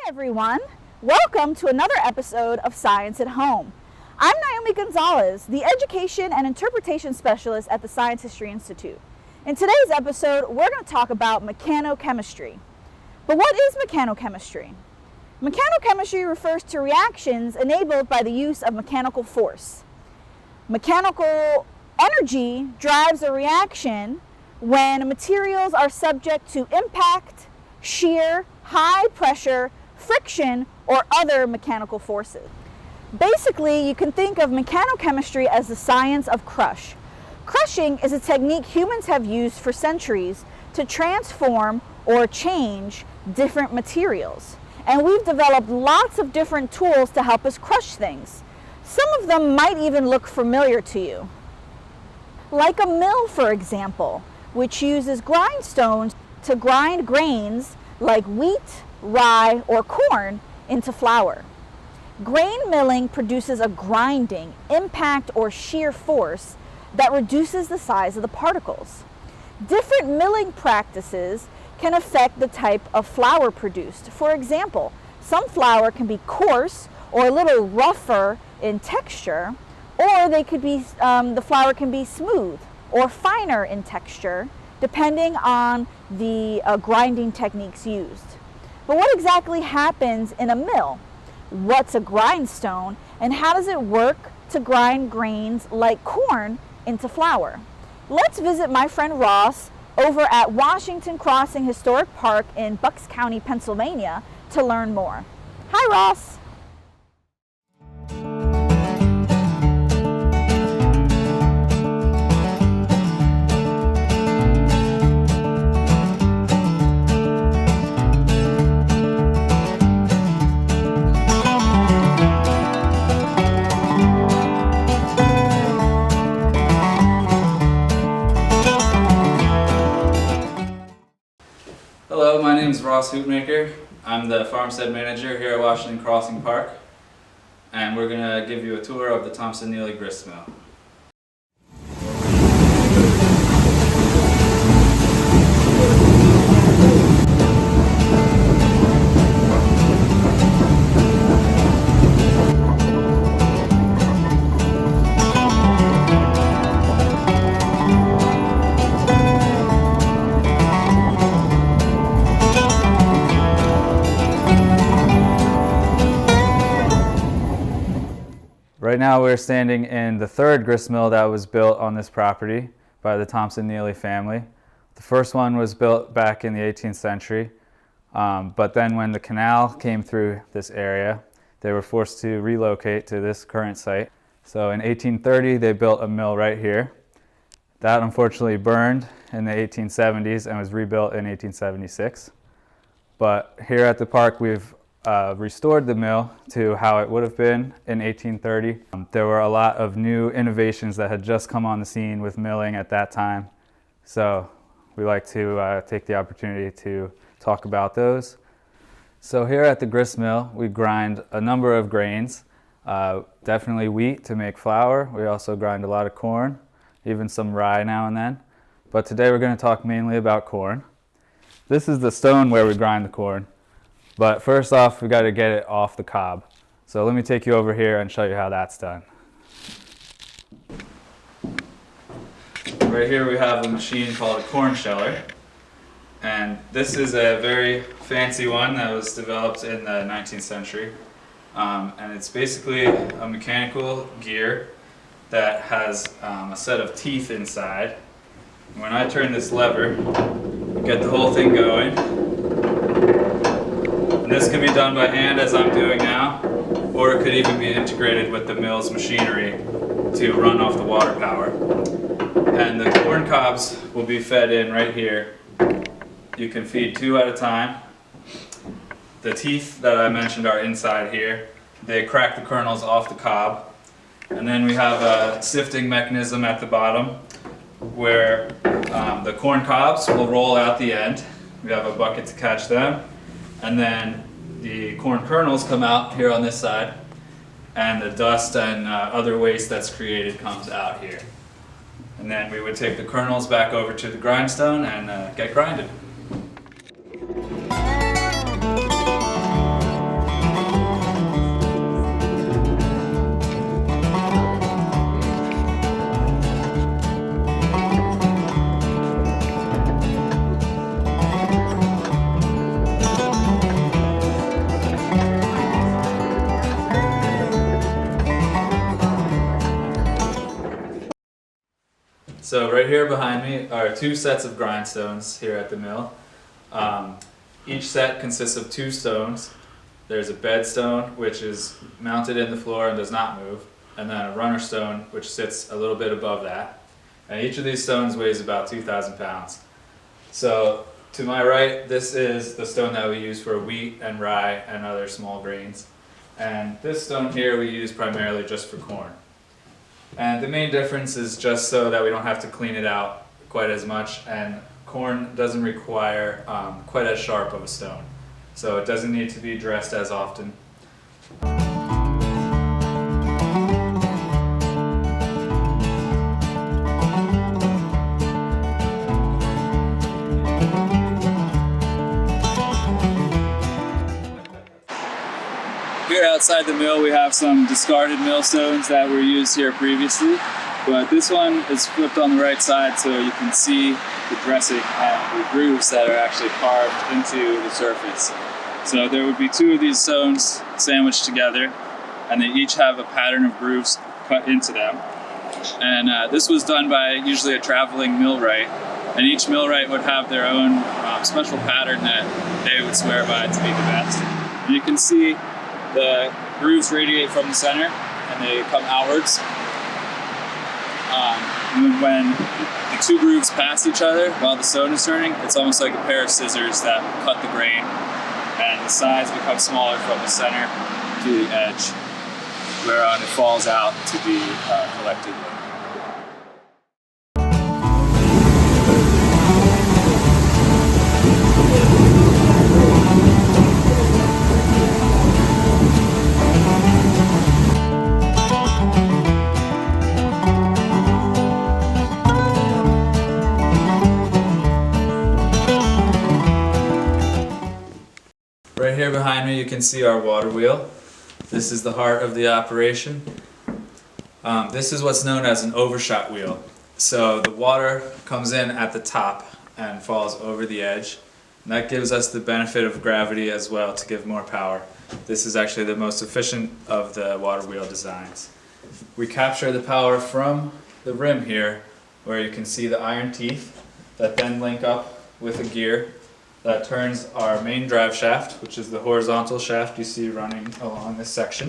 Everyone, welcome to another episode of Science at Home. I'm Nyomi Gonzalez, the Education and Interpretation Specialist at the Science History Institute. In today's episode, we're going to talk about mechanochemistry. But what is mechanochemistry? Mechanochemistry refers to reactions enabled by the use of mechanical force. Mechanical energy drives a reaction when materials are subject to impact, shear, high pressure, friction, or other mechanical forces. Basically, you can think of mechanochemistry as the science of crush. Crushing is a technique humans have used for centuries to transform or change different materials. And we've developed lots of different tools to help us crush things. Some of them might even look familiar to you. Like a mill, for example, which uses grindstones to grind grains like wheat, rye, or corn into flour. Grain milling produces a grinding, impact, or shear force that reduces the size of the particles. Different milling practices can affect the type of flour produced. For example, some flour can be coarse or a little rougher in texture, or the flour can be smooth or finer in texture, depending on the grinding techniques used. But what exactly happens in a mill? What's a grindstone, and how does it work to grind grains like corn into flour? Let's visit my friend Ross over at Washington Crossing Historic Park in Bucks County, Pennsylvania, to learn more. Hi, Ross. Hello, my name is Ross Heutmaker. I'm the Farmstead Manager here at Washington Crossing Park, and we're going to give you a tour of the Thompson-Neely Gristmill. Right now we're standing in the third gristmill that was built on this property by the Thompson-Neely family. The first one was built back in the 18th century, but then when the canal came through this area, they were forced to relocate to this current site. So in 1830 they built a mill right here. That unfortunately burned in the 1870s and was rebuilt in 1876. But here at the park we've restored the mill to how it would have been in 1830. There were a lot of new innovations that had just come on the scene with milling at that time. So we like to take the opportunity to talk about those. So here at the gristmill, we grind a number of grains, definitely wheat to make flour. We also grind a lot of corn, even some rye now and then. But today we're going to talk mainly about corn. This is the stone where we grind the corn. But first off, we got to get it off the cob. So let me take you over here and show you how that's done. Right here we have a machine called a corn sheller. And this is a very fancy one that was developed in the 19th century. And it's basically a mechanical gear that has a set of teeth inside. When I turn this lever, get the whole thing going. This can be done by hand as I'm doing now, or it could even be integrated with the mill's machinery to run off the water power. And the corn cobs will be fed in right here. You can feed 2 at a time. The teeth that I mentioned are inside here. They crack the kernels off the cob. And then we have a sifting mechanism at the bottom where the corn cobs will roll out the end. We have a bucket to catch them. And then the corn kernels come out here on this side, and the dust and other waste that's created comes out here. And then we would take the kernels back over to the grindstone and get grinded. So right here behind me are two sets of grindstones here at the mill. Each set consists of two stones. There's a bed stone, which is mounted in the floor and does not move, and then a runner stone, which sits a little bit above that. And each of these stones weighs about 2,000 pounds. So to my right, this is the stone that we use for wheat and rye and other small grains. And this stone here we use primarily just for corn. And the main difference is just so that we don't have to clean it out quite as much, and corn doesn't require quite as sharp of a stone. So it doesn't need to be dressed as often. Here outside the mill we have some discarded millstones that were used here previously, but this one is flipped on the right side so you can see the dressing and the grooves that are actually carved into the surface. So there would be two of these stones sandwiched together, and they each have a pattern of grooves cut into them. And this was done by usually a traveling millwright, and each millwright would have their own special pattern that they would swear by to be the best. And you can see the grooves radiate from the center and they come outwards. When the two grooves pass each other while the stone is turning, it's almost like a pair of scissors that cut the grain, and the sides become smaller from the center to the edge, whereon it falls out to be collected. Right here behind me you can see our water wheel. This is the heart of the operation. This is what's known as an overshot wheel. So the water comes in at the top and falls over the edge. And that gives us the benefit of gravity as well to give more power. This is actually the most efficient of the water wheel designs. We capture the power from the rim here, where you can see the iron teeth that then link up with a gear that turns our main drive shaft, which is the horizontal shaft you see running along this section.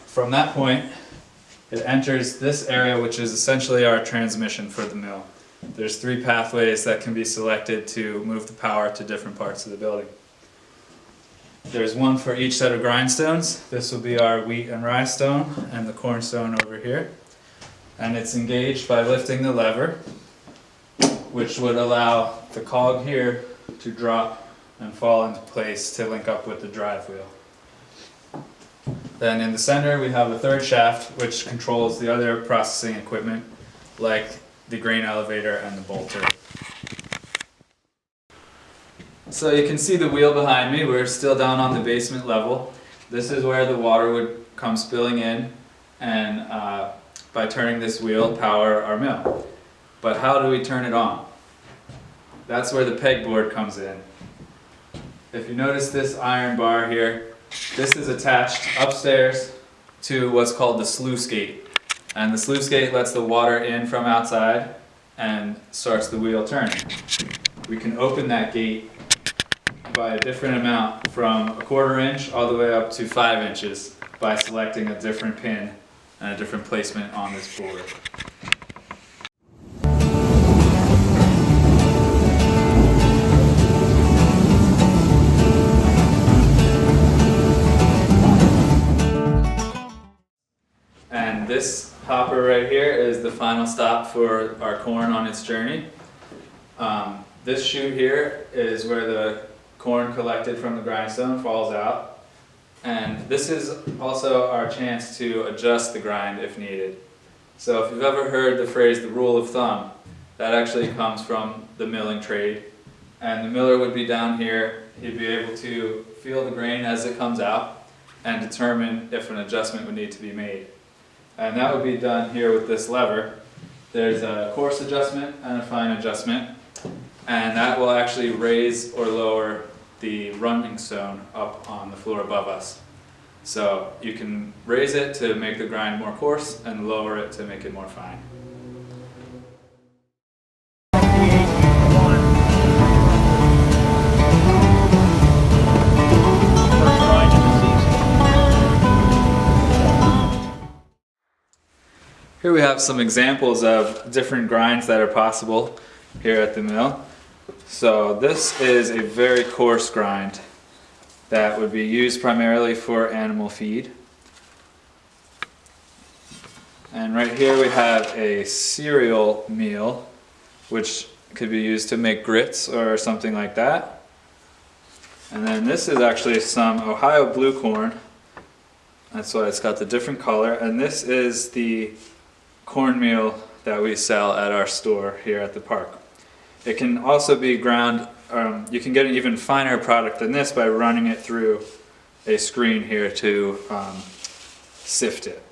From that point, it enters this area, which is essentially our transmission for the mill. There's three pathways that can be selected to move the power to different parts of the building. There's one for each set of grindstones. This will be our wheat and rye stone and the corn stone over here. And it's engaged by lifting the lever, which would allow the cog here to drop and fall into place to link up with the drive wheel. Then in the center we have a third shaft which controls the other processing equipment like the grain elevator and the bolter. So you can see the wheel behind me. We're still down on the basement level. This is where the water would come spilling in, and by turning this wheel power our mill. But how do we turn it on? That's where the pegboard comes in. If you notice this iron bar here, this is attached upstairs to what's called the sluice gate. And the sluice gate lets the water in from outside and starts the wheel turning. We can open that gate by a different amount, from 1/4 inch all the way up to 5 inches, by selecting a different pin and a different placement on this board. And this hopper right here is the final stop for our corn on its journey. This chute here is where the corn collected from the grindstone falls out. And this is also our chance to adjust the grind if needed. So if you've ever heard the phrase the rule of thumb, that actually comes from the milling trade. And the miller would be down here. He'd be able to feel the grain as it comes out and determine if an adjustment would need to be made. And that would be done here with this lever. There's a coarse adjustment and a fine adjustment, and that will actually raise or lower the running stone up on the floor above us. So you can raise it to make the grind more coarse and lower it to make it more fine. Here we have some examples of different grinds that are possible here at the mill. So this is a very coarse grind that would be used primarily for animal feed. And right here we have a cereal meal, which could be used to make grits or something like that. And then this is actually some Ohio blue corn. That's why it's got the different color. And this is the cornmeal that we sell at our store here at the park. It can also be ground, you can get an even finer product than this by running it through a screen here to sift it.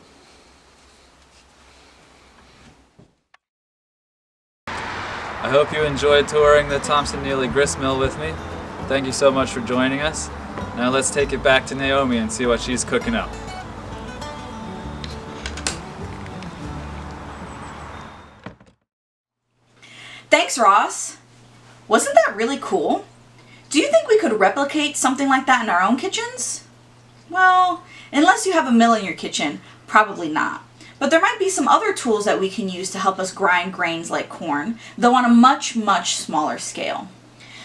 I hope you enjoyed touring the Thompson-Neely Gristmill with me. Thank you so much for joining us. Now let's take it back to Naomi and see what she's cooking up. Thanks, Ross. Wasn't that really cool? Do you think we could replicate something like that in our own kitchens? Well, unless you have a mill in your kitchen, probably not. But there might be some other tools that we can use to help us grind grains like corn, though on a much, much smaller scale.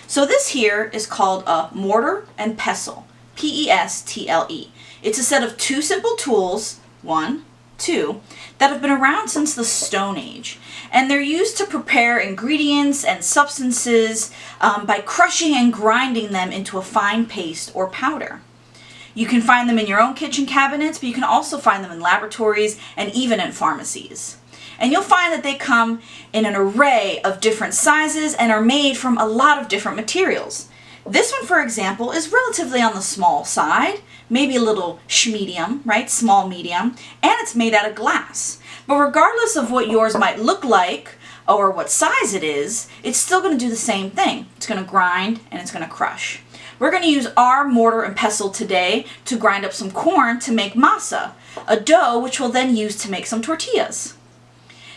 So this here is called a mortar and pestle, P-E-S-T-L-E. It's a set of two simple tools, 1, 2, that have been around since the Stone Age. And they're used to prepare ingredients and substances by crushing and grinding them into a fine paste or powder. You can find them in your own kitchen cabinets, but you can also find them in laboratories and even in pharmacies. And you'll find that they come in an array of different sizes and are made from a lot of different materials. This one, for example, is relatively on the small side, maybe a little medium, right? Small, medium, and it's made out of glass. But regardless of what yours might look like or what size it is, it's still going to do the same thing. It's going to grind and it's going to crush. We're going to use our mortar and pestle today to grind up some corn to make masa, a dough which we'll then use to make some tortillas.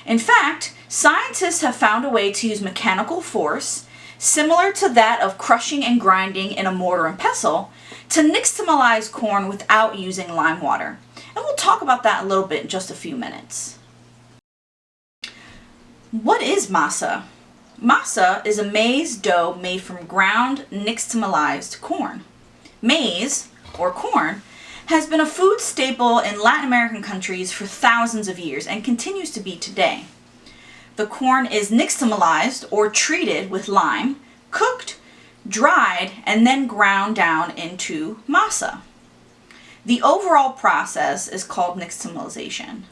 In fact, scientists have found a way to use mechanical force, similar to that of crushing and grinding in a mortar and pestle, to nixtamalize corn without using lime water. And we'll talk about that a little bit in just a few minutes. What is masa? Masa is a maize dough made from ground nixtamalized corn. Maize, or corn, has been a food staple in Latin American countries for thousands of years and continues to be today. The corn is nixtamalized or treated with lime, cooked, dried, and then ground down into masa. The overall process is called nixtamalization.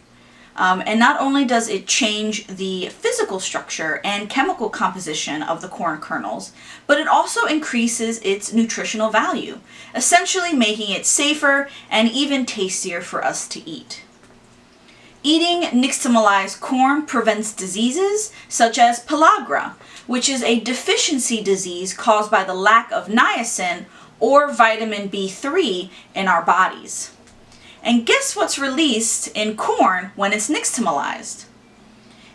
And not only does it change the physical structure and chemical composition of the corn kernels, but it also increases its nutritional value, essentially making it safer and even tastier for us to eat. Eating nixtamalized corn prevents diseases such as pellagra, which is a deficiency disease caused by the lack of niacin or vitamin B3 in our bodies. And guess what's released in corn when it's nixtamalized?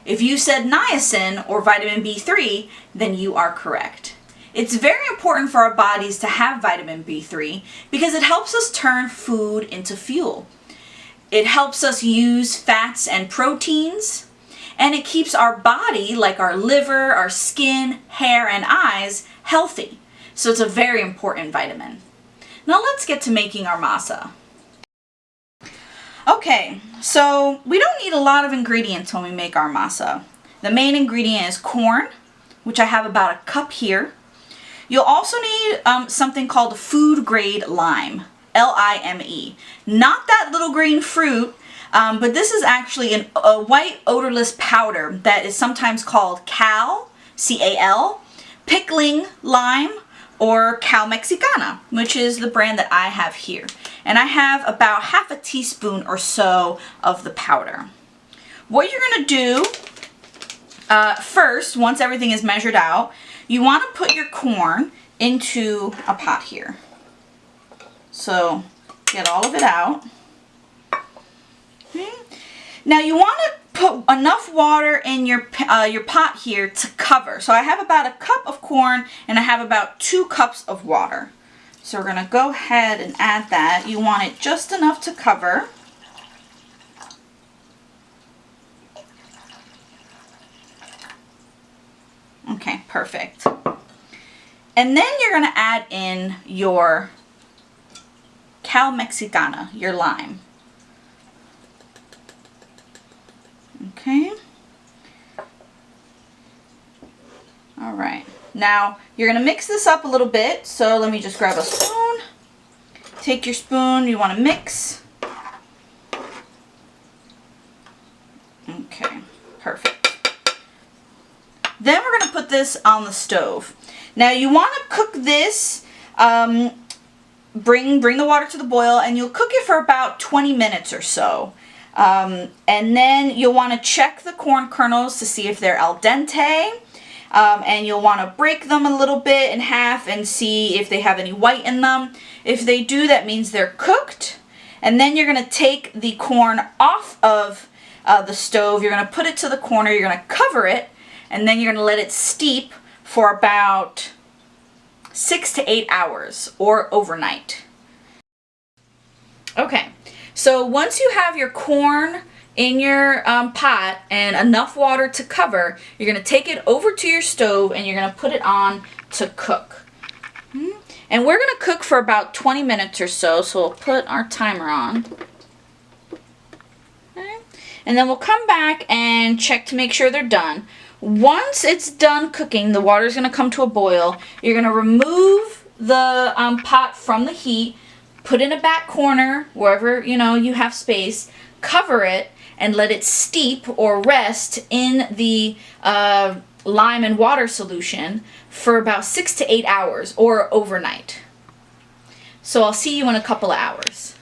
If you said niacin or vitamin B3, then you are correct. It's very important for our bodies to have vitamin B3 because it helps us turn food into fuel. It helps us use fats and proteins, and it keeps our body, like our liver, our skin, hair, and eyes, healthy. So it's a very important vitamin. Now let's get to making our masa. Okay, so we don't need a lot of ingredients when we make our masa. The main ingredient is corn, which I have about a cup here. You'll also need something called food grade lime, L-I-M-E. Not that little green fruit, but this is actually a white odorless powder that is sometimes called Cal, C-A-L, pickling lime, or Cal Mexicana, which is the brand that I have here. And I have about half a teaspoon or so of the powder. What you're going to do first, once everything is measured out, you want to put your corn into a pot here. So get all of it out. Okay. Now you want to put enough water in your pot here to cover. So I have about a cup of corn and I have about 2 cups of water. So we're going to go ahead and add that. You want it just enough to cover. And then you're going to add in your cal mexicana, your lime. Okay. All right. Now you're going to mix this up a little bit. So let me just grab a spoon. Take your spoon, you want to mix. Okay, perfect. Then we're going to put this on the stove. Now you want to cook this, bring the water to the boil, and you'll cook it for about 20 minutes or so. And then you'll want to check the corn kernels to see if they're al dente. And you'll want to break them a little bit in half and see if they have any white in them. If they do, that means they're cooked. And then you're going to take the corn off of the stove. You're going to put it to the corner. You're going to cover it. And then you're going to let it steep for about 6 to 8 hours or overnight. Okay, so once you have your corn in your pot and enough water to cover, you're going to take it over to your stove and you're going to put it on to cook. And we're going to cook for about 20 minutes or so, so we'll put our timer on. Okay. And then we'll come back and check to make sure they're done. Once it's done cooking, the water's going to come to a boil. You're going to remove the pot from the heat, put in a back corner, wherever you have space, cover it, and let it steep or rest in the lime and water solution for about 6 to 8 hours or overnight. So I'll see you in a couple of hours.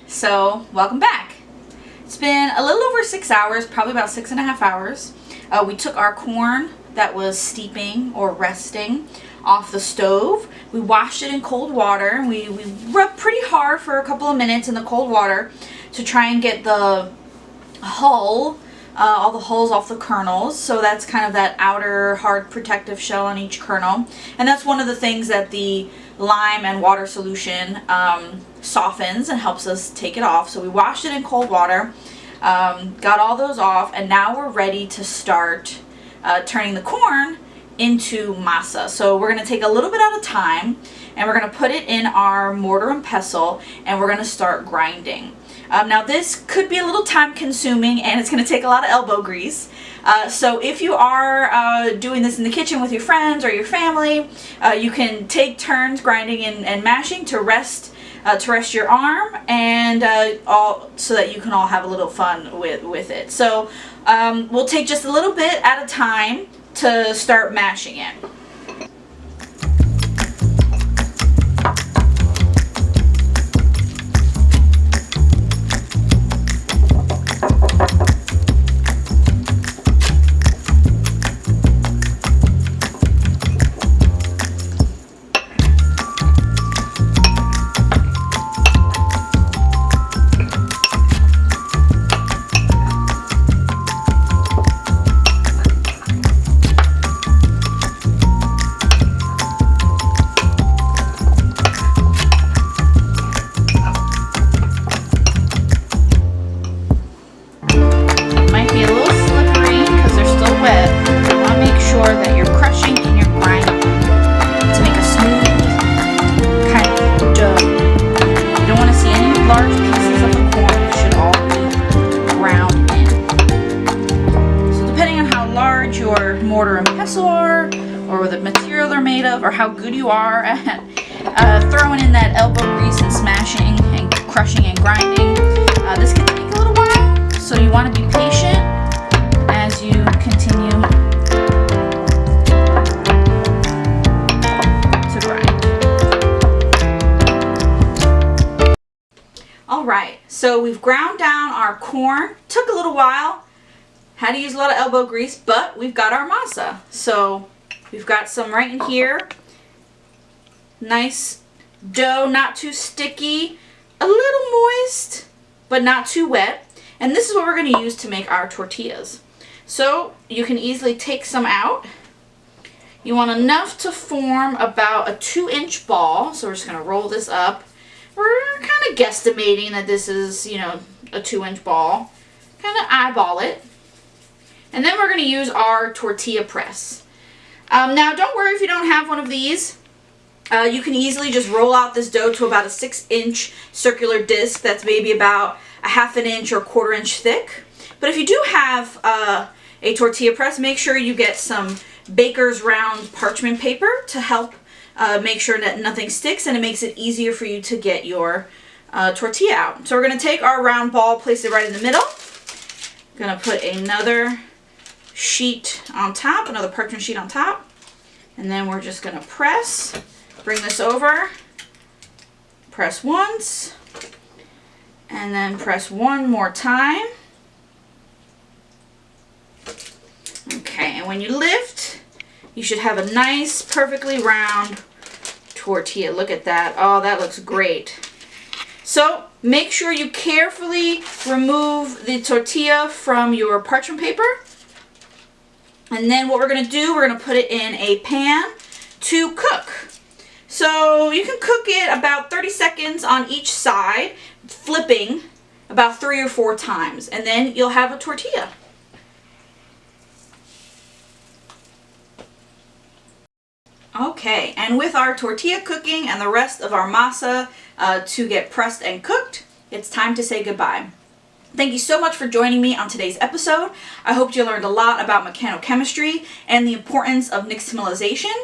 So welcome back. It's been a little over 6 hours, probably about 6.5 hours. We took our corn that was steeping or resting off the stove. We washed it in cold water, and we rubbed pretty hard for a couple of minutes in the cold water to try and get the hull, all the hulls off the kernels. So that's kind of that outer hard protective shell on each kernel. And that's one of the things that the lime and water solution softens and helps us take it off. So we washed it in cold water, got all those off, and now we're ready to start turning the corn into masa. So we're going to take a little bit at a time, and we're going to put it in our mortar and pestle, and we're going to start grinding. Now this could be a little time consuming, and it's going to take a lot of elbow grease. So if you are doing this in the kitchen with your friends or your family, you can take turns grinding and mashing to rest your arm, and all so that you can all have a little fun with it. So we'll take just a little bit at a time to start mashing it. or the material they're made of, or how good you are at throwing in that elbow grease and smashing and crushing and grinding. This can take a little while, so you want to be patient as you continue to grind. Alright, so we've ground down our corn. Took a little while. Had to use a lot of elbow grease, but we've got our masa. So we've got some right in here. Nice dough, not too sticky, a little moist, but not too wet. And this is what we're going to use to make our tortillas. So you can easily take some out. You want enough to form about a 2-inch ball. So we're just going to roll this up. We're kind of guesstimating that this is, you know, a 2-inch ball. Kind of eyeball it. And then we're going to use our tortilla press. Now don't worry if you don't have one of these. You can easily just roll out this dough to about a 6-inch circular disc that's maybe about a 1/2 inch or 1/4 inch thick. But if you do have a tortilla press, make sure you get some baker's round parchment paper to help make sure that nothing sticks, and it makes it easier for you to get your tortilla out. So we're going to take our round ball, place it right in the middle. Going to put another sheet on top, another parchment sheet on top, and then we're just going to press. Bring this over, press once, and then press one more time. Okay, and when you lift, you should have a nice, perfectly round tortilla. Look at that. Oh, that looks great. So make sure you carefully remove the tortilla from your parchment paper. And then what we're going to do, we're going to put it in a pan to cook. So you can cook it about 30 seconds on each side, flipping about 3 or 4 times, and then you'll have a tortilla. Okay, and with our tortilla cooking and the rest of our masa to get pressed and cooked, it's time to say goodbye. Thank you so much for joining me on today's episode. I hope you learned a lot about mechanochemistry and the importance of nixtamalization.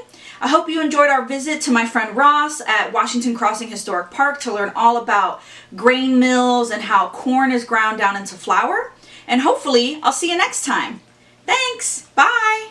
I hope you enjoyed our visit to my friend Ross at Washington Crossing Historic Park to learn all about grain mills and how corn is ground down into flour. And hopefully, I'll see you next time. Thanks! Bye!